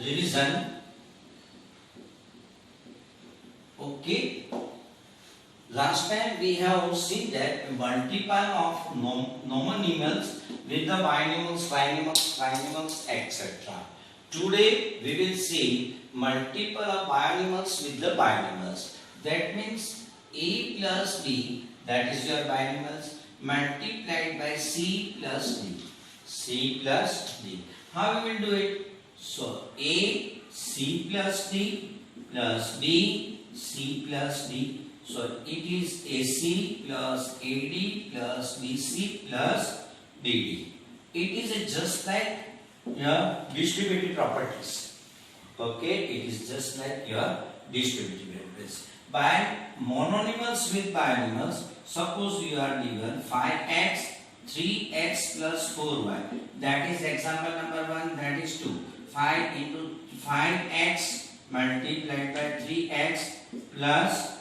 revision. Okay. Last time we have seen that multiple of nominals with the binomials, etc. Today we will see multiple of binomials with the binomials. That means a plus b, that is your binomials, multiplied by c plus d. C plus d. How we will do it? So a c plus d plus b c plus d. So it is AC plus AD plus BC plus BD. It is just like your distributive properties. Okay, it is just like your distributive properties. By monomials with binomials, suppose you are given 5x, 3x plus 4y. That is example number 1, that is 2. 5 into 5x multiplied by 3x plus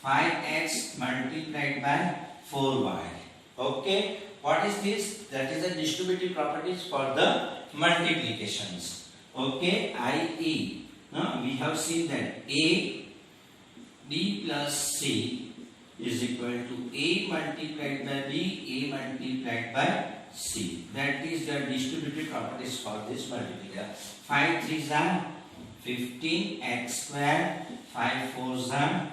5x multiplied by 4y. Okay, what is this? That is the distributive properties for the multiplications. Okay, i.e. we have seen that a b plus c is equal to a multiplied by b, a multiplied by c. That is the distributive properties for this multiplier. 5 3s are 15 x square, 5 4s are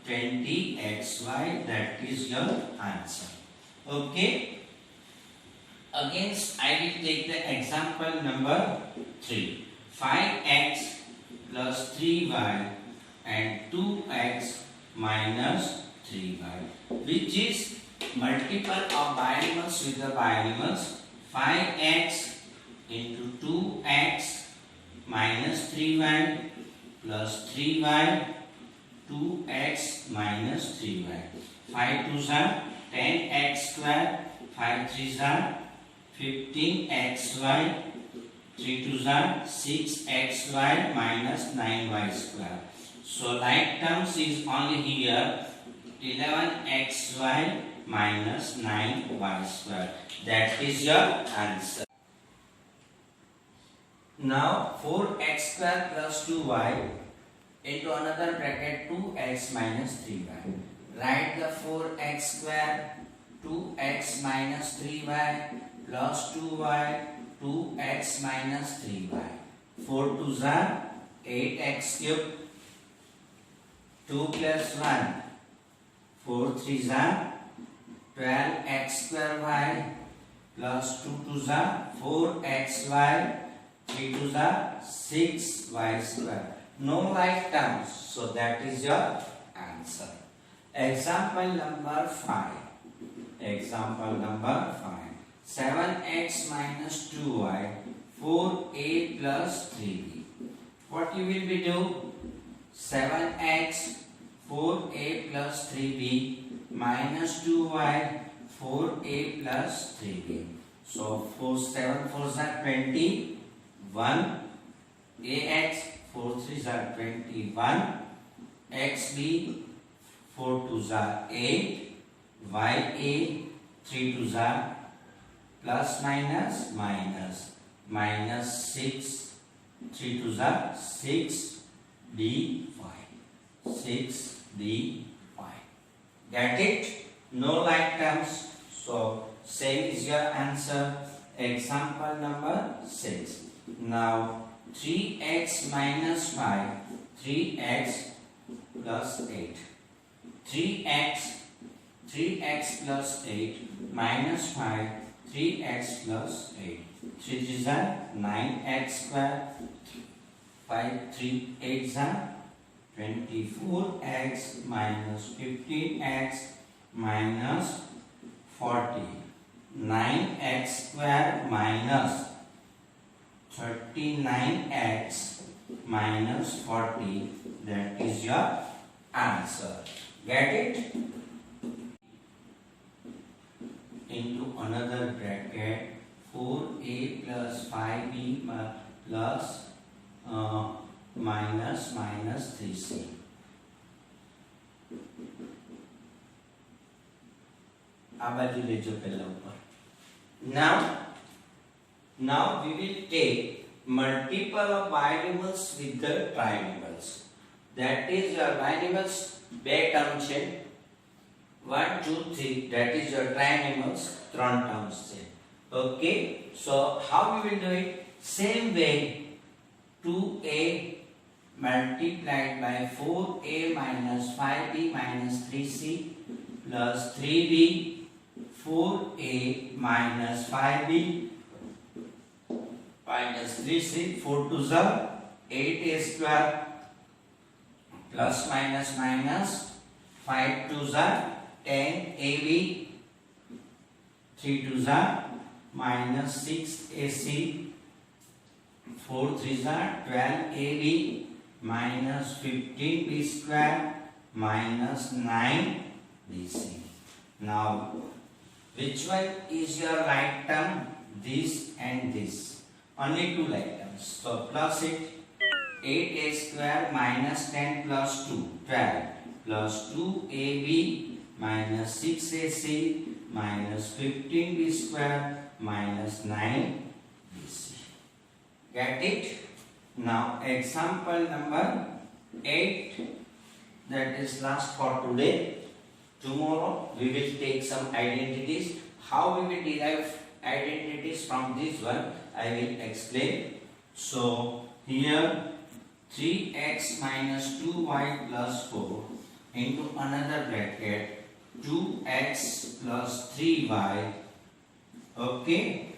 20xy. That is your answer. Okay. Against I will take the example number 3. 5x plus 3y and 2x minus 3y, which is multiple of binomials with the binomials. 5x into 2x minus 3y plus 3y 2x minus 3y. 5 2s are 10x square, 5 3s are 15xy, 3 2s are 6xy minus 9y square. So like terms is only here 11xy minus 9y square. That is your answer. Now 4x square plus 2y into another bracket 2x minus 3y. Write the 4x square, 2x minus 3y plus 2y, 2x minus 3y. 4 2s are 8x cubed, 2 plus 1, 4 3s are 12x square y plus 2 2s are 4xy, 3 2s are 6y square. No like terms, so that is your answer. Example number 5. Example number 5. 7x minus 2y, 4a plus 3b. What you will be do? 7x, 4a plus 3b minus 2y, 4a plus 3b. So 7 4s are 21, ax 4 3s are 21, xb 4 2s are 8, ya 3 2s are plus minus minus, minus 6, 3 2s are 6, d5, 6 d5. Get it? No like terms, so same is your answer. Example number 6. Now 3x minus 5, 3x plus 8. 3x plus 8 minus 5, 3x plus 8. 3 3s are 9x square, 5 3 8s are 24x minus 15x minus 40. 9x square minus 39x minus 40. That is your answer. Get it? Into another bracket 4a plus 5b plus minus 3c. આ બાજુ લેજો પહેલા ઉપર. Now we will take multiple of binomials with the trinomials. That is your binomials બે term છે 1 2 3. that is your trinomials 3 terms છે. Okay, so how we will do it? Same way, 2a multiplied by 4a minus 5b minus 3c plus 3b 4a minus 5b minus 3c 4 to the 8a square plus minus minus 5 to the 10ab 3 to the minus 6ac 4 3 the 12ab minus 15b square minus 9bc. Now which one is your right term? This and this. Only two like terms. So plus it 8a square minus 10 plus 2 12 plus 2ab minus 6ac minus 15b square minus 9bc. Get it? Now example number 8, that is last for today. Tomorrow we will take some identities. How we will derive identities from this one I will explain. So here 3x minus 2y plus 4 into another bracket 2x plus 3y. Okay,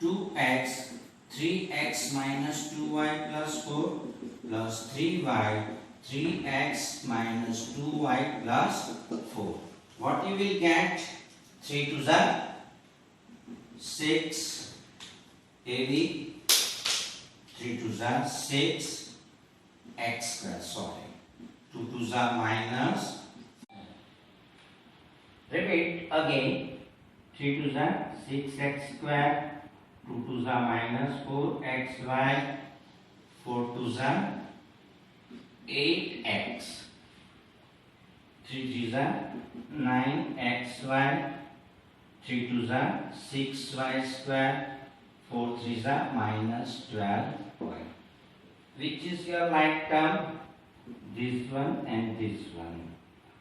2x 3x minus 2y plus 4 plus 3y 3x minus 2y plus 4. What you will get? 3 to the 6 ab 3 to the 6 x square, sorry, 2 to the minus, repeat again, 3 to the 6x square 2 to the minus 4xy 4 to the 8x 3 to the 9xy 3 to the 6y square 4 3 the minus 12y. Which is your like term? This one and this one.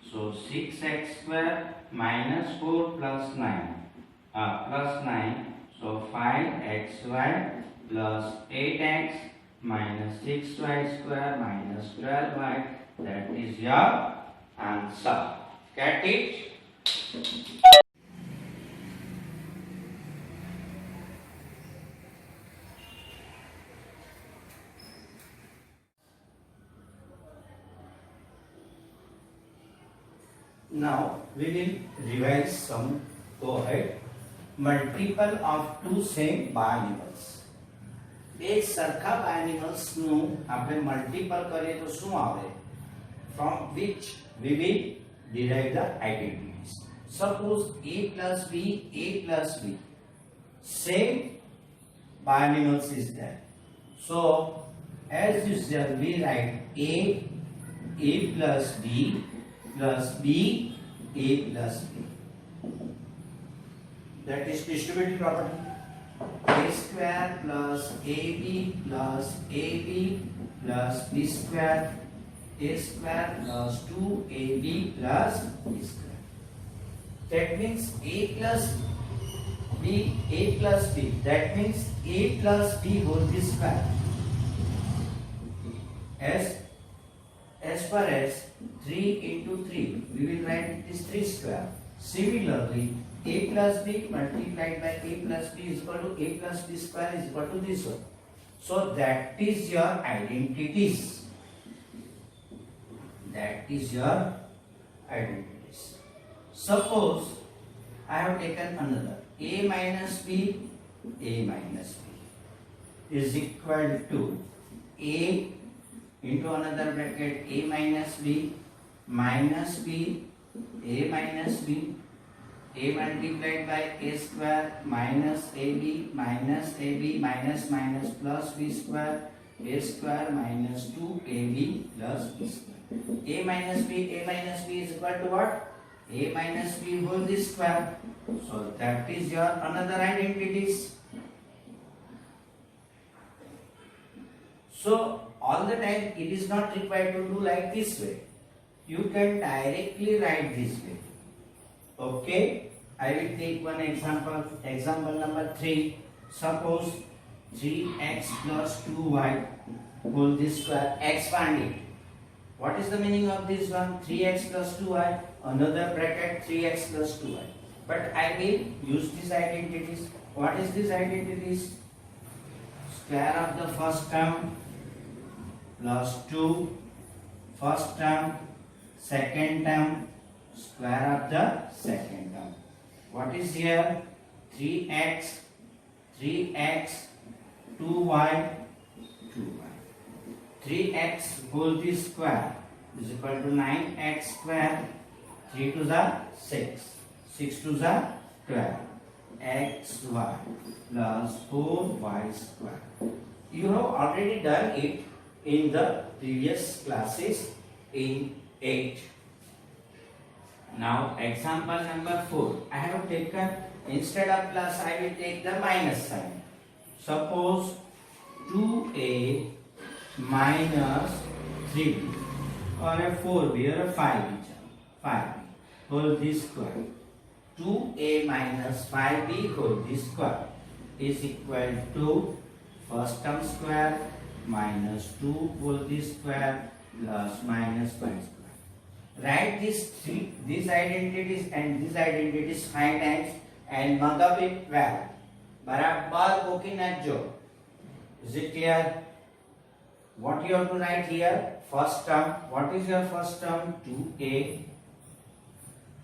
So 6x square minus 4 plus 9 plus 9. So 5xy plus 8x minus 6y square minus 12y. That is your answer. Get it? Now we will revise some. Go ahead. Multiple of two same binomials. બે સરખા binomials નું આપણે multiple કરીએ તો શું આવે? From which we will derive the identities. Suppose a plus b, same binomials is there. So as usual we write a plus b plus b, a plus b. That is distributive property. A square plus ab plus b square, a square plus 2ab plus b square. That means a plus b. That means a plus b whole square. As far as 3 into 3, we will write it is 3 square. Similarly, a plus b multiplied by a plus b is equal to a plus b square is equal to this one. So that is your identities. Suppose I have taken another a minus b is equal to a into another bracket a minus b minus b a minus b, a multiplied by a square minus ab minus plus b square, a square minus 2ab plus b square. A minus b is equal to what? A minus b whole square. So that is your another identities. So all the time it is not required to do like this way. You can directly write this way. Okay, I will take one example. Example number 3. Suppose 3x plus 2y whole this square, expand it. What is the meaning of this one? 3x plus 2y, another bracket 3x plus 2y. But I will use these identities. What is these identities? Square of the first term plus 2, first term, second term, square of the second term. What is here? 3x, 2y, 2y. 3x whole this square is equal to 9x square. 3 to the 6, 6 to the 12. xy plus 4y square. You have already done it in the previous classes in 8. Now example number 4. I have taken, instead of plus I will take the minus sign. Suppose 2a minus 3b or a 4b or a 5b whole this square. 2a minus 5b whole this square is equal to first term square minus 2 whole this square plus minus 5 square. Write these identities and these identities 5 times and mug up it well. बराबर कोकी नाचो. Is it clear? What you have to write here? First term. What is your first term? 2a.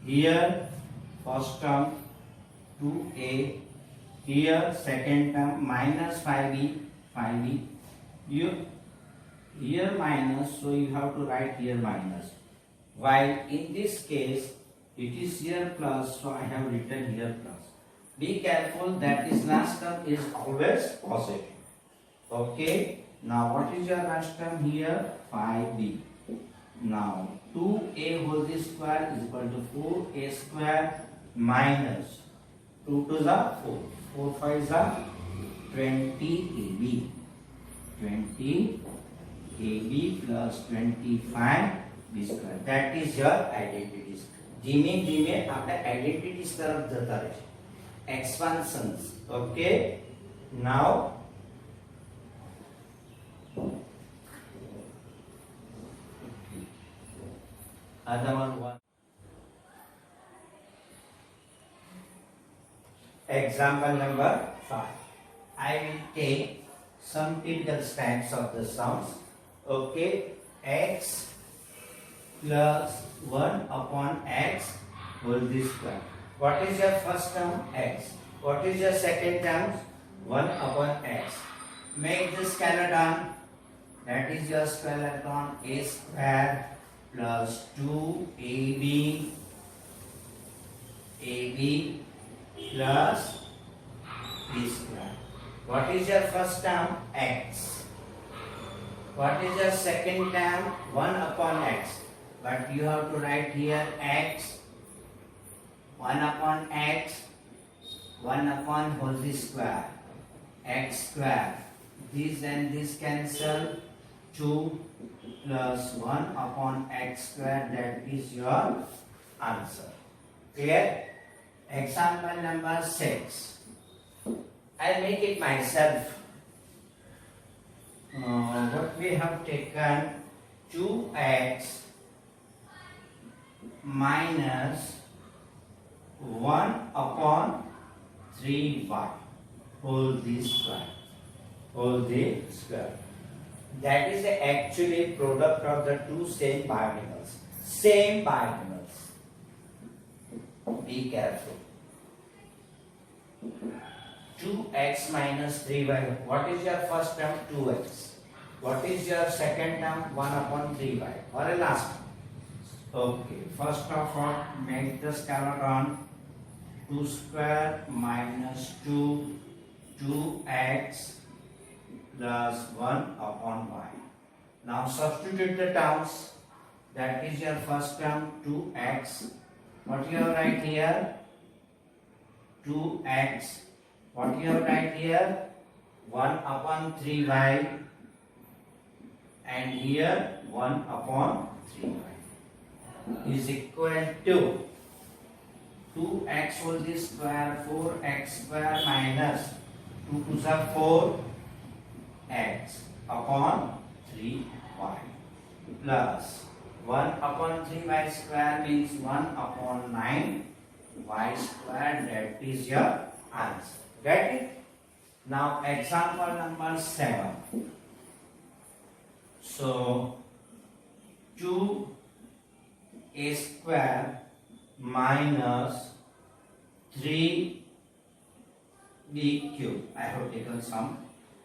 Here first term 2a. Here second term minus 5b. Here minus, so you have to write here minus. While in this case it is here plus, so I have written here plus. Be careful that this last term is always positive. Okay. Now what is your last term here? 5b. Now 2a whole this square is equal to 4a square minus 2 to the 4. 4 5 is 20ab. 20 ab plus 25 b square. That is your identities. धीमे धीमे आपने identities तरफ जाता रहे. Expansions. Okay. Now other one. Example number 5. I will take some typical types of the sums. Okay, x plus 1 upon x whole this square. What is your first term? X. What is your second term? 1 upon x. Make the skeleton. That is your skeleton. A square plus 2ab plus b square. What is your first term? X. What is your second term? 1 upon x. But you have to write here x. 1 upon x. 1 upon whole this square. X square. This and this cancel. 2 plus 1 upon x square. That is your answer. Clear? Example number 6. I'll make it myself. What we have taken 2x minus 1 upon 3y whole this square. Whole this square. That is the actually product of the two same binomials. Same binomials. Be careful. 2x minus 3y. What is your first term? 2x. What is your second term? 1 upon 3y. Or a last term. Okay. First of all, make the skeleton. 2 square minus 2x plus 1 upon y. Now substitute the terms. That is your first term 2x. What you have write here? 2x. What you have write here? 1 upon 3y and here 1 upon 3y is equal to 2x whole square 4x square minus 2 to the 4x upon 3y plus 1 upon 3y square means 1 upon 9y square. That is your answer. Get it? Now example number 7. So 2a square minus 3b cube. I have taken some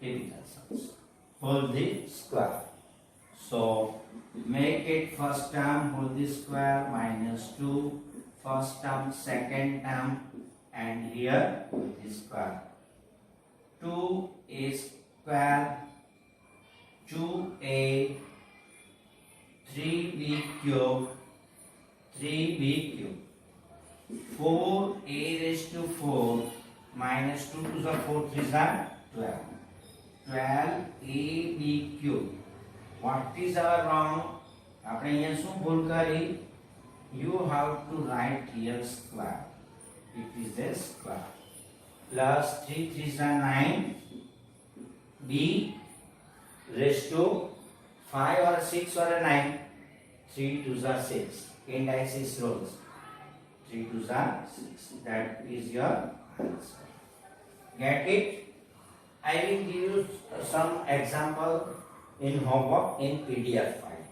typical sums. Whole the square. So make it first term whole the square minus 2, first term, second term, and here whole the square. 2a square, 2a, 3b cube, 3b cube, 4a raised to 4 minus 2 to the 4 3 are 12. 12ab cube. What is our wrong? આપણે અહીંયા શું ભૂલ કરી? You have to write here square. It is a square. Plus 3 3 are 9. B raised to 5 or 6 or 9. 3 2 are 6. Indices rolls. 3 2 are 6. That is your answer. Get it? I will give you some example in homework in PDF file.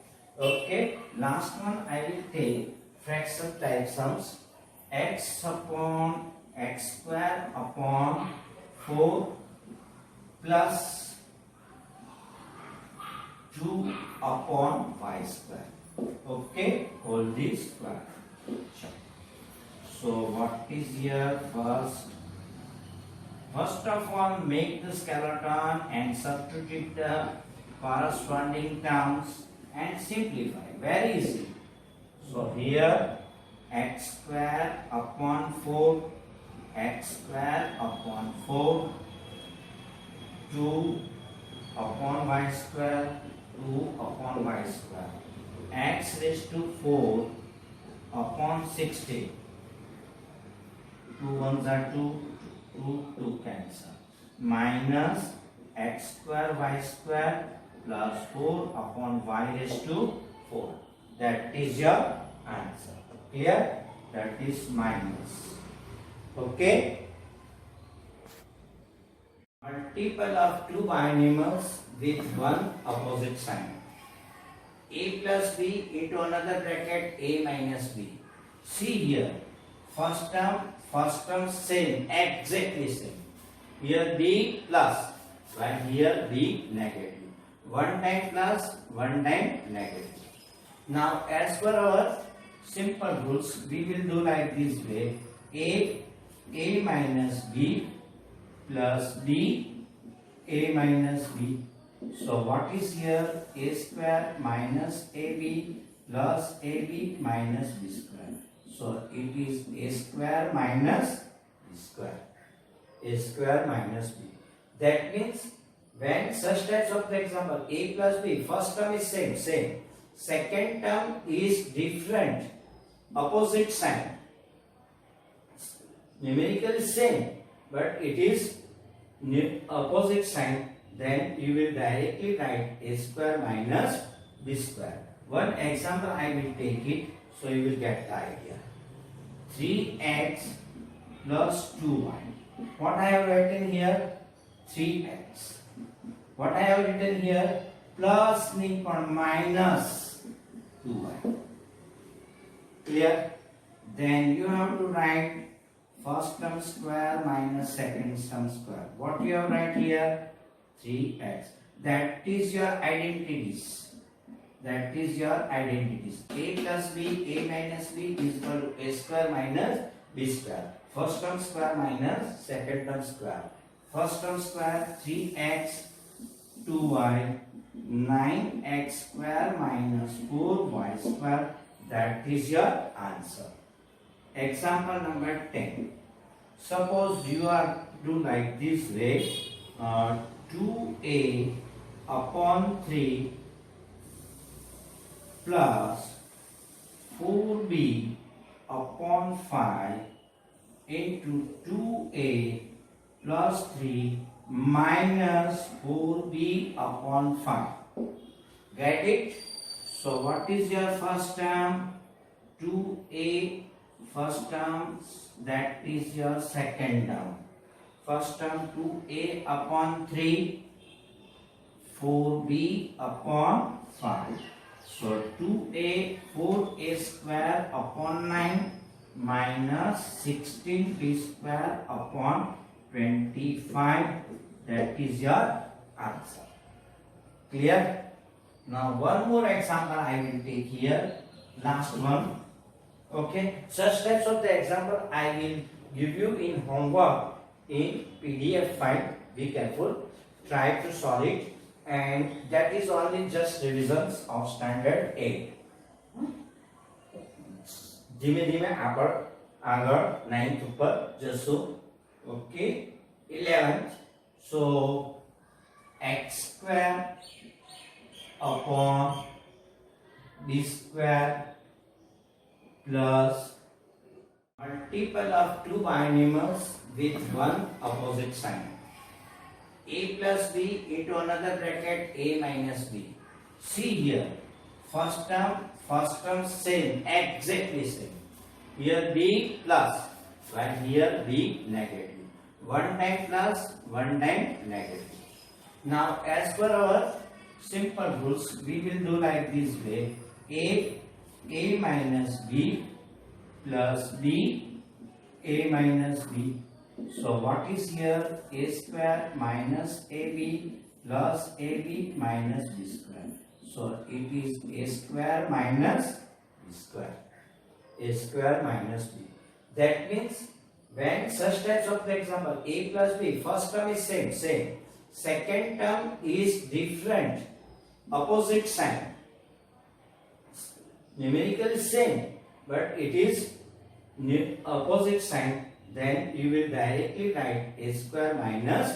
Okay. Last one I will take fraction type sums. X upon x square upon 4 plus 2 upon y square. Okay, hold this square. So what is here first? First of all, make the skeleton and substitute the corresponding terms and simplify. Very easy. So here x square upon 4, x square upon 4, 2 upon y square, 2 upon y square, x raised to 4 upon 60. 2 ones are 2, 2 cancel, minus x square y square plus 4 upon y raised to 4. That is your answer. Here, that is minus. Okay. Multiple of two binomials with one opposite sign. A plus b into another bracket a minus b. See here, first term same, exactly same. Here b plus, and here b negative. One time plus, one time negative. Now as per our simple rules, we will do like this way: a minus b plus b a minus b. So what is here? A square minus ab plus ab minus b square. So it is a square minus b square. A square minus b. That means when such types of example a plus b, first term is same. Second term is different, opposite sign. Numerically same, but it is opposite sign. Then you will directly write a square minus b square. One example I will take it, so you will get the idea. 3x plus 2y. What I have written here? 3x. What I have written here? Plus minus 2y. Clear? Then you have to write first term square minus second term square. What you have write here? 3x. That is your identities. That is your identities. A plus b, a minus b is equal to a square minus b square. First term square minus second term square. First term square 3x 2y, 9x square minus 4y square. That is your answer. Example number 10. Suppose you are do like this way. 2a upon 3 plus 4b upon 5 into 2a plus 3 minus 4b upon 5. Get it? So what is your first term? 2a first term, that is your second term. First term 2a upon 3, 4b upon 5. So 2a, 4a square upon 9 minus 16b square upon 25. That is your answer. Clear? Now one more example I will take here. Last one. Okay. Such types of the example I will give you in homework in PDF file. Be careful. Try to solve it. And that is only just revisions of standard 8. ધીમે ધીમે આગળ 9th ઉપર જશો. Okay. 11th. So x square upon b square plus multiple of two binomials with one opposite sign. A plus b into another bracket a minus b. See here, first term same, exactly same. Here b plus, while here b negative. One time plus, one time negative. Now as per our simple rules, we will do like this way: a minus b plus b a minus b. So what is here? A square minus ab plus ab minus b square. So it is a square minus b square. A square minus b. That means when such types of the example a plus b, first term is same, second term is different, opposite sign. Numerically same, but it is opposite sign. Then you will directly write a square minus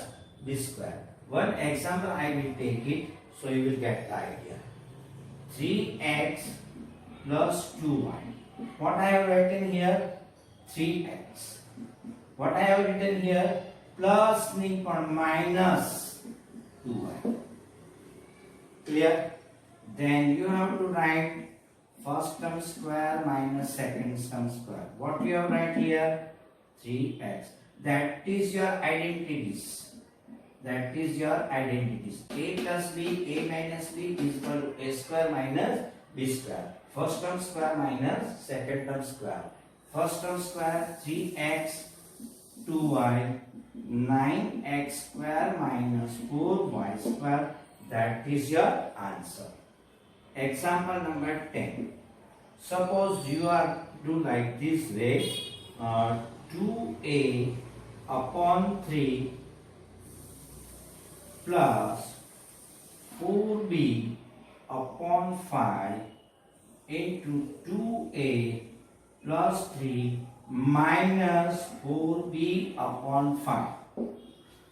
b square. One example I will take it, so you will get the idea. 3x plus 2y. What I have written here? 3x. What I have written here? Plus minus 2y. Clear? Then you have to write first term square minus second term square. What you have write here? 3x. That is your identities. That is your identities. A plus b, a minus b is equal to a square minus b square. First term square minus second term square. First term square 3x 2y, 9x square minus 4y square. That is your answer. Example number 10. Suppose you are do like this way. 2a upon 3 plus 4b upon 5 into 2a plus 3 minus 4b upon 5.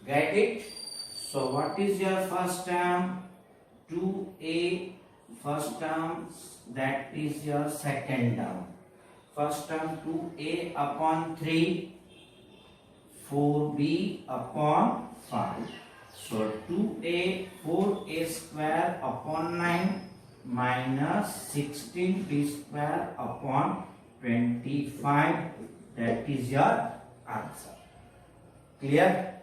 Get it? So what is your first term? 2a first term, that is your second term. First term 2a upon 3, 4b upon 5. So 2a, 4a square upon 9 minus 16b square upon 25. That is your answer. Clear?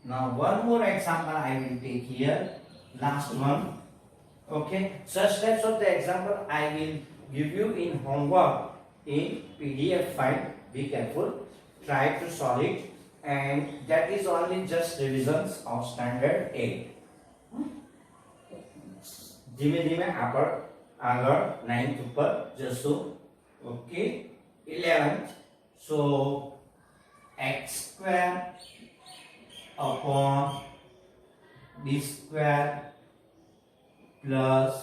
Now one more example I will take here. Last one. Okay. Such types of the example I will give you in homework in PDF file. Be careful. Try to solve it. And that is only just revisions of standard 8. ધીમે ધીમે આગળ 9th ઉપર જશો. Okay. 11th. So x square upon b square plus